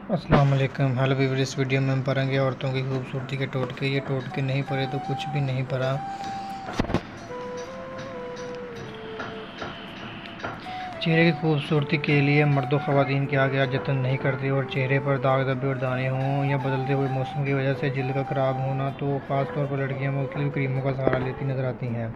अस्सलाम वालेकुम। Hello viewers, इस वीडियो में हम पढ़ेंगे औरतों की खूबसूरती के टोटके। ये टोटके नहीं पढ़े तो कुछ भी नहीं पढ़ा। चेहरे की खूबसूरती के लिए मर्दों ख़वातीन के आगे जतन नहीं करते, और चेहरे पर दाग धब्बे और दाने हों या बदलते हुए मौसम की वजह से जल्द का ख़राब होना, तो ख़ास तौर पर लड़कियां मुख्तलिफ़ क्रीमों का सहारा लेती नजर आती हैं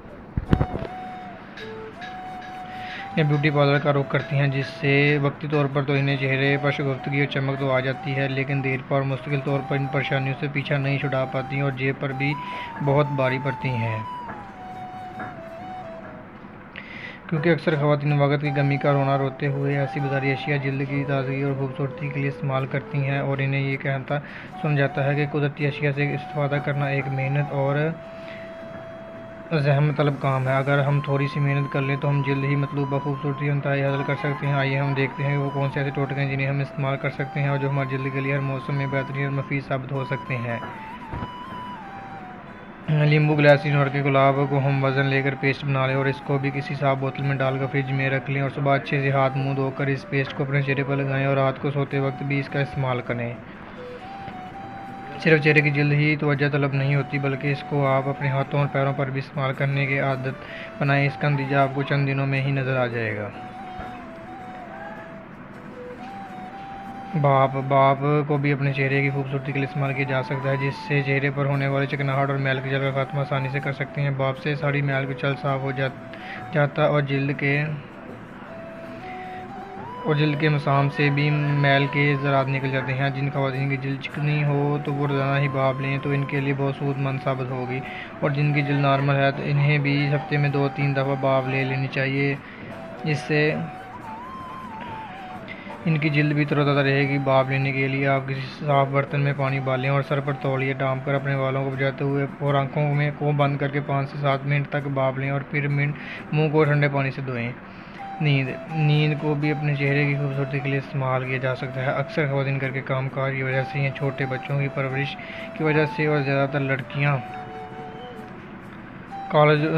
या ब्यूटी पार्लर का रुख करती हैं, जिससे वक्ती तौर पर तो इन्हें चेहरे पर शगुफ्तगी और चमक तो आ जाती है, लेकिन देर पर मुस्तकिल तौर पर इन परेशानियों से पीछा नहीं छुड़ा पाती और जेब पर भी बहुत भारी पड़ती हैं। क्योंकि अक्सर ख़वातीन वक़्त की कमी का रोना रोते हुए ऐसी बाज़ारी अशिया जल्द की ताज़गी और खूबसूरती के लिए इस्तेमाल करती हैं, और इन्हें ये कहता सुना जाता है कि कुदरती अशिया से इस्तेफ़ादा करना एक मेहनत और ज़हमत तलब काम है। अगर हम थोड़ी सी मेहनत कर लें तो हम जल्द ही मतलूबा खूबसूरती इंतहाई हासिल कर सकते हैं। आइए हम देखते हैं वो कौन से ऐसे टोटके हैं जिन्हें हम इस्तेमाल कर सकते हैं और जो हमारे जल्द के लिए हर मौसम में बेहतरीन और मुफीद साबित हो सकते हैं। नींबू, ग्लिसरीन और के गुलाब को हम वज़न लेकर पेस्ट बना लें और इसको भी किसी साफ बोतल में डालकर फ्रिज में रख लें, और सुबह अच्छे से हाथ मुंह धोकर इस पेस्ट को अपने चेहरे पर लगाएं और रात को सोते वक्त भी इसका इस्तेमाल करें। सिर्फ चेहरे की जल्द ही तवज्जो तलब नहीं होती, बल्कि इसको आप अपने हाथों और पैरों पर भी इस्तेमाल करने की आदत बनाएं। इसका नतीजा आपको चंद दिनों में ही नज़र आ जाएगा। भाप को भी अपने चेहरे की खूबसूरती के लिए इस्तेमाल किया जा सकता है, जिससे चेहरे पर होने वाले चिकनाहट और मैल के जल का खात्मा आसानी से कर सकते हैं। भाप से सारी मैल की जल साफ हो जाता और जल्द के मसाम से भी मैल के ज़रात निकल जाते हैं। जिन ख़वातीन की जल्द चिकनी हो तो वो रोज़ाना ही भाप लें तो इनके लिए बहुत सूदमंद साबित होगी, और जिनकी जल्द नॉर्मल है तो इन्हें भी हफ्ते में 2-3 दफ़ा भाप ले लेनी चाहिए। इससे इनकी जल्द भी तरोताज़ा रहेगी। भाप लेने के लिए आप किसी साफ बर्तन में पानी उबालें और सर पर तौलिया डाल कर अपने बालों को बजाते हुए और आंखों में को बंद करके 5 से 7 मिनट तक भाप लें, और फिर मुंह को ठंडे पानी से धोएं। नींद को भी अपने चेहरे की खूबसूरती के लिए इस्तेमाल किया जा सकता है। अक्सर ख़वातीन घर के कामकाज की वजह से या छोटे बच्चों की परवरिश की वजह से, और ज़्यादातर लड़कियाँ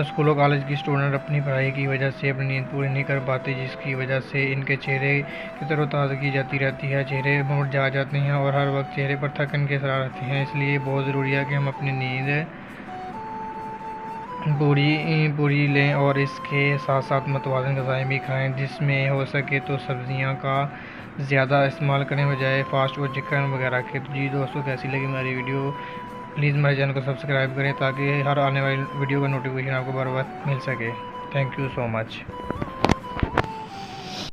स्कूलों कॉलेज की स्टूडेंट अपनी पढ़ाई की वजह से अपनी नींद पूरी नहीं कर पाते, जिसकी वजह से इनके चेहरे की तरोताज़गी जाती रहती है, चेहरे मुरझा जाते हैं और हर वक्त चेहरे पर थकन के असर रहते हैं। इसलिए बहुत ज़रूरी है कि हम अपनी नींद पूरी लें और इसके साथ साथ मुतवाज़िन ग़िज़ाएँ भी खाएँ, जिसमें हो सके तो सब्ज़ियाँ का ज़्यादा इस्तेमाल करें बजाय फास्ट फूड, चिकन वगैरह के। तो जी दोस्तों, कैसी लगी हमारी वीडियो? प्लीज़ हमारे चैनल को सब्सक्राइब करें ताकि हर आने वाली वीडियो का नोटिफिकेशन आपको बर वक्त मिल सके। Thank you so much.